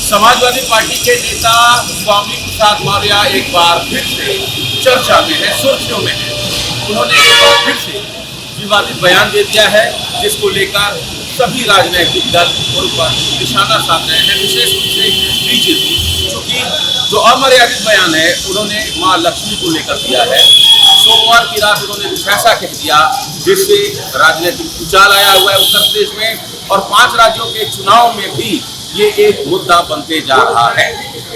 Samajwadi party के नेता स्वामी प्रसाद मौर्य एक बार फिर से चर्चा में है, सुर्खियों में है। उन्होंने एक बार फिर से विवादित बयान दे दिया है, जिसको लेकर सभी राजनीतिक दल उन पर निशाना साध रहे हैं, विशेष रूप से बीजेपी, क्योंकि जो अमर्यादित बयान है उन्होंने मां लक्ष्मी को लेकर दिया है। सोमवार की रात उन्होंने कुछ ऐसा कह दिया जिससे राजनीतिक उछाल आया हुआ है उत्तर प्रदेश में, और 5 राज्यों के चुनाव में भी ये एक मुद्दा बनते जा रहा है।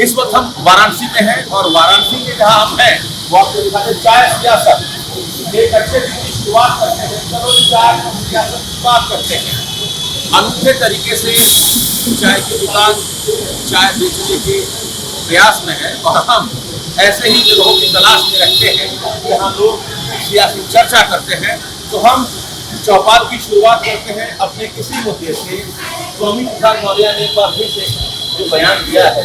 इस वक्त हम वाराणसी में हैं, और वाराणसी में जहां हम हैं वो आपको दिखाते चाय सियासत एक अच्छे दिन की शुरुआत करते हैं। चलो चाय सियासत की बात करते हैं। अनूठे तरीके से चाय की दुकान चाय बेचने के प्रयास में है, और हम ऐसे ही जगहों की तलाश में रहते हैं जहाँ लोग सियासी चर्चा करते हैं। तो हम चौपाल की शुरुआत करते हैं अपने किसी मुद्दे से। स्वामी प्रसाद मौर्य ने एक बार फिर से जो बयान दिया है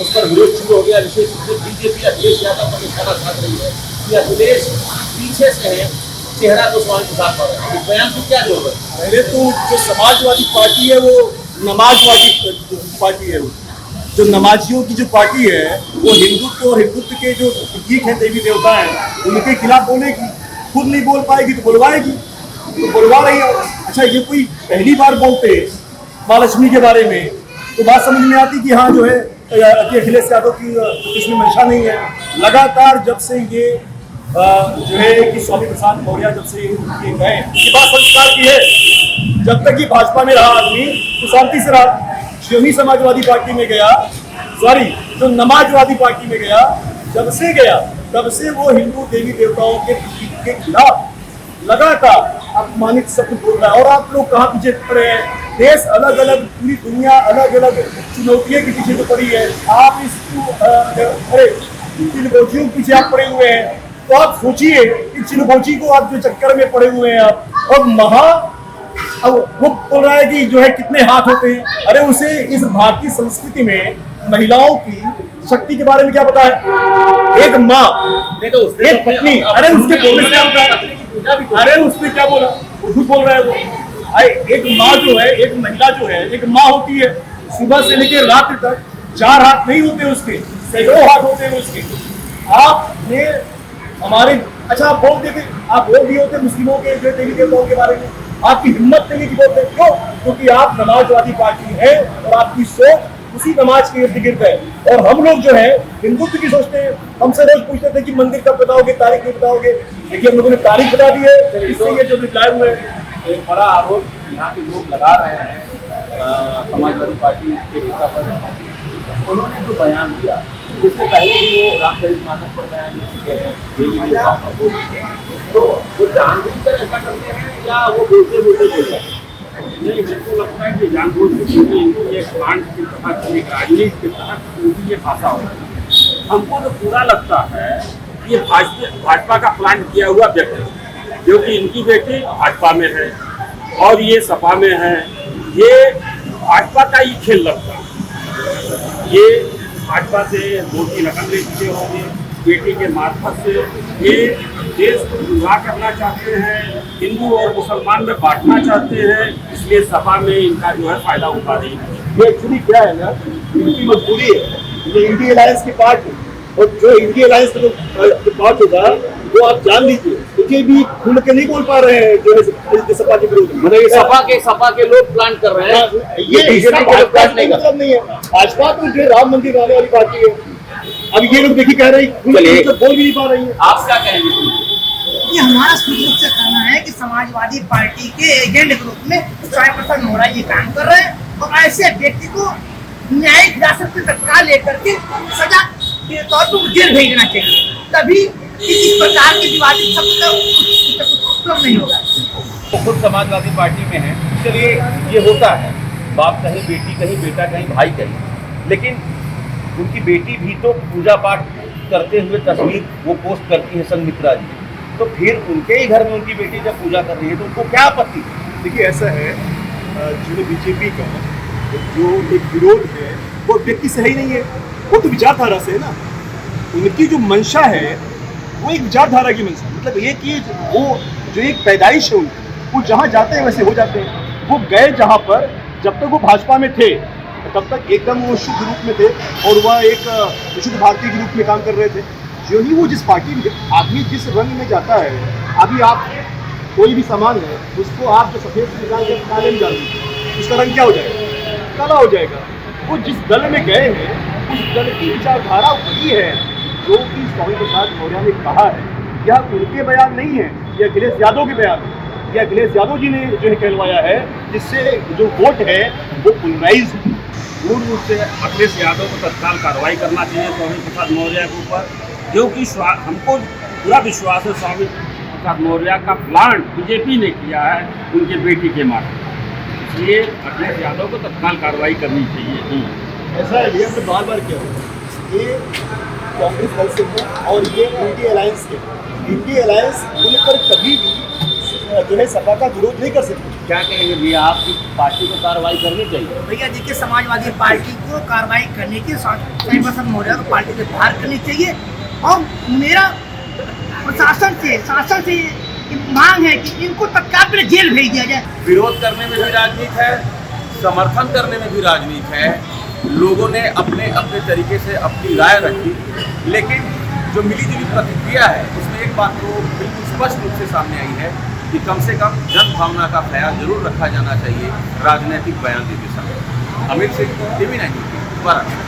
उस पर विरोध शुरू हो गया, विशेष रूप से बीजेपी अखिलेश यादव पर निशाना साध रही है कि अखिलेश पीछे से है, चेहरा तो स्वामी प्रसाद मौर्य। इस बयान की क्या जरूरत है? पहले तो जो समाजवादी पार्टी है वो नमाजवादी पार्टी है। जो नमाजियों की जो पार्टी है वो हिंदुत्व और हिंदुत्व के जो प्रतीक हैं देवी देवता हैं उनके खिलाफ बोलेगी। खुद नहीं बोल पाएगी तो बुलवाएगी, तो बुलवा रही है। अच्छा, ये कोई पहली बार बोलते माँ लक्ष्मी के बारे में तो बात समझ में आती कि हाँ जो है कि अखिलेश यादव की इसमें मंशा नहीं है। लगातार जब से ये जो है कि स्वामी प्रसाद मौर्य जब से ये गए, ये बात संस्कार की है। जब तक ये भाजपा में रहा आदमी तो शांति से रहा। जो ही समाजवादी पार्टी में गया, जो नमाजवादी पार्टी में गया, जब से गया तब से वो हिंदू देवी देवताओं के खिलाफ लगातार अपमानित शब्द बोल रहा है। और आप लोग कहाँ पीछे पड़े हैं? देश अलग अलग, पूरी दुनिया अलग अलग चुनौतियों के पीछे तो पड़ी है। आप चिलगोजियों के पीछे आप पड़े हुए हैं। तो आप सोचिए कि चिलगोजी को आप जो चक्कर में पड़े हुए हैं आप, और अब वो बोल रहा है कि जो है कितने हाथ होते हैं। अरे उसे इस भारतीय संस्कृति में महिलाओं की शक्ति के बारे में क्या पता है? एक माँ, एक पत्नी, अरे उसके बोलने से क्या होता है? अरे उसने क्या बोला? उर्दू बोल रहा है वो। एक माँ जो है, एक महिला जो है, एक माँ होती है। सुबह से लेकर रात तक 4 हाथ नहीं होते उसके, सैकड़ों हाथ होते हैं उसके। आपने हमारे अच्छा आप बोल दिए होते मुस्लिमों के जो देवी देवताओं के बारे में। आपकी हिम्मत नहीं की बोलते, क्यों? क्योंकि आप नमाजवादी पार्टी है और आपकी सोच उसी नमाज के इर्द गिर्द है। और हम लोग जो है हिंदुत्व की सोचते हैं। हमसे रोज पूछते थे कि मंदिर कब बताओगे, तारीख नहीं बताओगे। देखिए हम लोगों ने तारीख बता दी है, इससे ये जो रिप्लाई हुए एक बड़ा आरोप यहाँ के लोग लगा रहे हैं समाजवादी पार्टी के नेता पर। उन्होंने जो बयान दिया जिससे पहले भी वो रामचरित मानस पर बयान दे चुके हैं, तो वो जानबूझकर ऐसा करते हैं या वो बोलते बोलते हैं? नहीं, मेरे को लगता है कि जानबूझ के कांड के तहत, एक राजनीति के तहत उनकी ये भाषा हो रही है। हमको तो पूरा लगता है कि ये भाजपा का प्लान किया हुआ व्यक्ति, क्योंकि इनकी बेटी भाजपा में है और ये सपा में है। ये भाजपा का ही खेल लगता है। ये भाजपा से वोट की रकम ले चुके होंगे, बेटी के मार्फत से ये देश को गुमराह करना चाहते हैं, हिंदू और मुसलमान में बांटना चाहते हैं, इसलिए सपा में इनका जो है फायदा उठा रही है। ये एक्चुअली क्या है ना, इनकी मजबूरी है। ये इंडिया अलायंस की पार्ट है, और जो इंडिया अलायंस का जो पार्ट होगा वो आप जान लीजिए, क्योंकि भी खुल के नहीं बोल पा रहे हैं जो है सपा के विरोध। मतलब ये सपा के लोग प्लान कर रहे हैं, ये बीजेपी का मतलब नहीं है। भाजपा तो जो राम मंदिर लाने वाली पार्टी है। अब ये लोग देखिए कह रहे हैं, तो बोल भी नहीं पा रही है। आप क्या कहेंगे? ये हमारा सूचित से कहना है कि समाजवादी पार्टी के एजेंट ग्रुप में स्वामी प्रसाद मौर्य ये काम कर रहे हैं, और ऐसे व्यक्ति को न्यायिक हिरासत में तत्काल लेकर के सजा के तौर पर जेल भेजना चाहिए। तभी इस प्रकार के विवादित शब्द का उपयोग नहीं होगा। तो खुद समाजवादी पार्टी में है, चलिए ये होता है, बाप कहीं, बेटी कहीं, बेटा कहीं, भाई कहीं, लेकिन उनकी बेटी भी तो पूजा पाठ करते हुए तस्वीर वो पोस्ट करती है संघमित्रा जी। तो फिर उनके ही घर में उनकी बेटी जब पूजा कर रही है तो उनको क्या आपत्ति? देखिए ऐसा है, जो बीजेपी का जो एक विरोध है वो व्यक्ति से ही नहीं है, वो तो विचारधारा से है ना। उनकी जो मंशा है वो एक विचारधारा की मंशा, मतलब ये कि वो जो एक पैदाइश है उनकी, वो जहाँ जाते हैं वैसे हो जाते हैं। वो गए जहाँ पर, जब तक वो भाजपा में थे तब तक एकदम वो शुद्ध रूप में थे और वह एक शुद्ध भारतीय के रूप में काम कर रहे थे। जो ही वो जिस पार्टी में आदमी जिस रंग में जाता है, अभी आप कोई भी सामान है उसको आप जो सफ़ेद से निकाल के काले में डाल दीजिए, उसका रंग क्या हो जाएगा? काला हो जाएगा। वो जिस दल में गए हैं उस दल की विचारधारा वही है जो कि स्वामी प्रसाद मौर्य ने कहा है। यह उनके बयान नहीं है, यह अखिलेश यादव के बयान है। यह अखिलेश यादव जी ने जो है कहलवाया है, जिससे जो वोट है वो पोलराइज है। पूर्ण रूप से अखिलेश यादव को तत्काल कार्रवाई करना चाहिए स्वामी प्रसाद मौर्य के ऊपर, क्योंकि हमको पूरा विश्वास है स्वामी प्रसाद मौर्य का प्लांट बीजेपी ने किया है उनके बेटी के माध्यम से। इसलिए अखिलेश यादव को तत्काल कार्रवाई करनी चाहिए। ऐसा है भैया, बार बार क्या हो, ये कांग्रेस दल से है और ये इंडिया अलायंस के, इंडिया अलायंस उनपर कभी भी जो है सपा का विरोध नहीं कर सकते। क्या कहेंगे भैया, आपकी पार्टी को कार्रवाई करनी चाहिए? भैया देखिए, समाजवादी पार्टी को कार्रवाई करने की स्वामी प्रसाद मौर्य को पार्टी से बाहर करनी चाहिए। और मेरा प्रशासन से शासन से मांग है कि इनको तत्काल में जेल भेज दिया जाए। विरोध करने में भी राजनीति है, समर्थन करने में भी राजनीति है। लोगों ने अपने अपने तरीके से अपनी राय रखी, लेकिन जो मिलीजुली प्रतिक्रिया है उसमें एक बात तो बिल्कुल स्पष्ट रूप से सामने आई है कि कम से कम जन भावना का ख्याल जरूर रखा जाना चाहिए राजनीतिक बयान देते समय। अमित सिंह, TV 19 वाराणसी।